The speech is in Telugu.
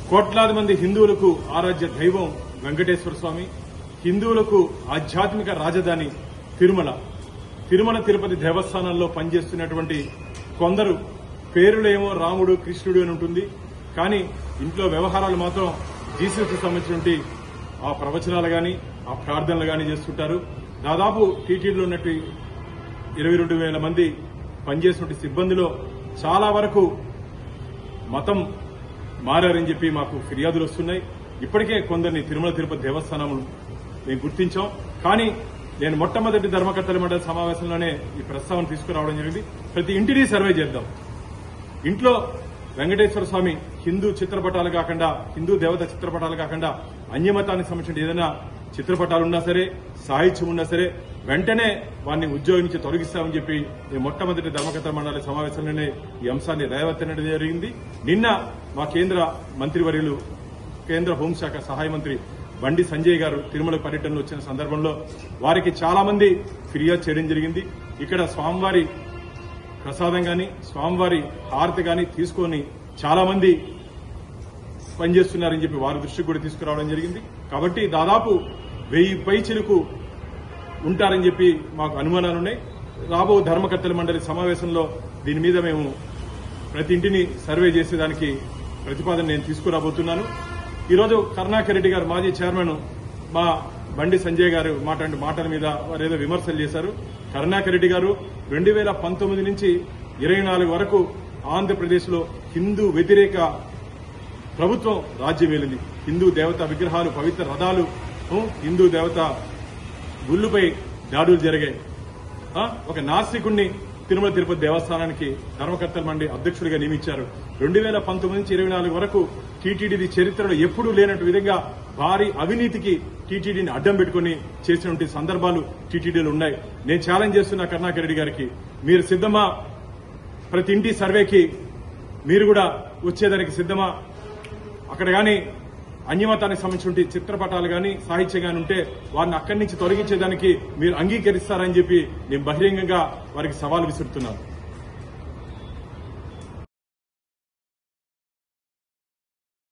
కోట్లాది మంది హిందువులకు ఆరాధ్య దైవం వెంకటేశ్వర స్వామి, హిందువులకు ఆధ్యాత్మిక రాజధాని తిరుమల. తిరుమల తిరుపతి దేవస్థానంలో పనిచేస్తున్నటువంటి కొందరు పేరులేమో రాముడు, కృష్ణుడు అని ఉంటుంది. కానీ ఇంట్లో వ్యవహారాలు మాత్రం జీసస్కి సంబంధించినటువంటి ఆ ప్రవచనాలు గాని, ఆ ప్రార్థనలు గాని చేస్తుంటారు. దాదాపు టీటీడీలో ఉన్నట్టు 22,000 మంది పనిచేసినటువంటి సిబ్బందిలో చాలా వరకు మతం మారని చెప్పి మాకు ఫిర్యాదులు వస్తున్నాయి. ఇప్పటికే కొందరిని తిరుమల తిరుపతి దేవస్థానం మేము గుర్తించాం. కానీ నేను మొట్టమొదటి ధర్మకర్తల మండలి సమావేశంలోనే ఈ ప్రస్తావన తీసుకురావడం జరిగింది. ప్రతి ఇంటిని సర్వే చేద్దాం. ఇంట్లో వెంకటేశ్వర స్వామి హిందూ చిత్రపటాలు కాకుండా, హిందూ దేవత చిత్రపటాలు కాకుండా అన్యమతానికి సంబంధించిన ఏదైనా చిత్రపటాలు ఉన్నా సరే, సాహిత్యం ఉన్నా సరే వెంటనే వారిని ఉద్యోగం నుంచి తొలగిస్తామని చెప్పి ఈ మొట్టమొదటి ధర్మకర్తల మండలి సమావేశంలోనే ఈ అంశాన్ని రేవత్తనడం జరిగింది. నిన్న మా కేంద్ర మంత్రివర్యులు, కేంద్ర హోంశాఖ సహాయ మంత్రి బండి సంజయ్ గారు తిరుమల పర్యటనలో వచ్చిన సందర్భంలో వారికి చాలా మంది ఫిర్యాదు చేయడం జరిగింది. ఇక్కడ స్వామివారి ప్రసాదం గాని, స్వామివారి హారతి గాని తీసుకొని చాలా మంది పనిచేస్తున్నారని చెప్పి వారి దృష్టికి కూడా తీసుకురావడం జరిగింది. కాబట్టి దాదాపు 1000 పైచిలకు ఉంటారని చెప్పి మాకు అనుమానాలున్నాయి. రాబో ధర్మకర్తల మండలి సమావేశంలో దీని మీద మేము ప్రతి ఇంటిని సర్వే చేసేదానికి ప్రతిపాదన నేను తీసుకురాబోతున్నాను. ఈరోజు కరుణాకర్ రెడ్డి గారు, మాజీ చైర్మన్, మా బండి సంజయ్ గారు మాటల మీద వారు ఏదో విమర్శలు చేశారు. కరుణాకర్ రెడ్డి గారు 2019 నుంచి 24 వరకు ఆంధ్రప్రదేశ్ లో హిందూ వ్యతిరేక ప్రభుత్వం రాజ్యం ఏలింది. హిందూ దేవతా విగ్రహాలు, పవిత్ర రథాలు, హిందూ దేవత గుళ్లుపై దాడులు జరిగాయి. ఒక నాస్తికుణ్ణి తిరుమల తిరుపతి దేవస్థానానికి ధర్మకర్తల మండలి అధ్యక్షుడిగా నియమించారు. 2019 నుంచి 24 వరకు టీటీడీ చరిత్రలో ఎప్పుడూ లేనట్టు విధంగా భారీ అవినీతికి టీటీడీని అడ్డం పెట్టుకుని చేసినటువంటి సందర్భాలు టీటీడీలో ఉన్నాయి. నేను ఛాలెంజ్ చేస్తున్నా కరుణాకర్ రెడ్డి గారికి, మీరు సిద్దమా? ప్రతి ఇంటి సర్వేకి మీరు కూడా వచ్చేదానికి సిద్దమా? అక్కడ గాని అన్యమతానికి సంబంధించిన చిత్రపటాలు గాని, సాహిత్యం గాని ఉంటే వారిని అక్కడి నుంచి తొలగించేదానికి మీరు అంగీకరిస్తారని చెప్పి నేను బహిరంగంగా వారికి సవాల్ విసురుతున్నాను.